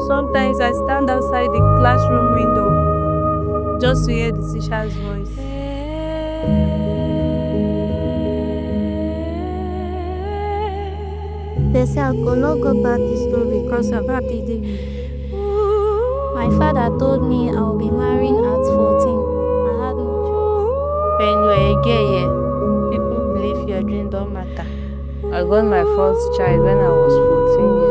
Sometimes I stand outside the classroom window just to hear the teacher's voice. They say I could not go back to school because of how they did me. My father told me I will be marrying at 14. I had no choice. When you were a girl, yeah, people believe your dream don't matter. I got my first child when I was 14 years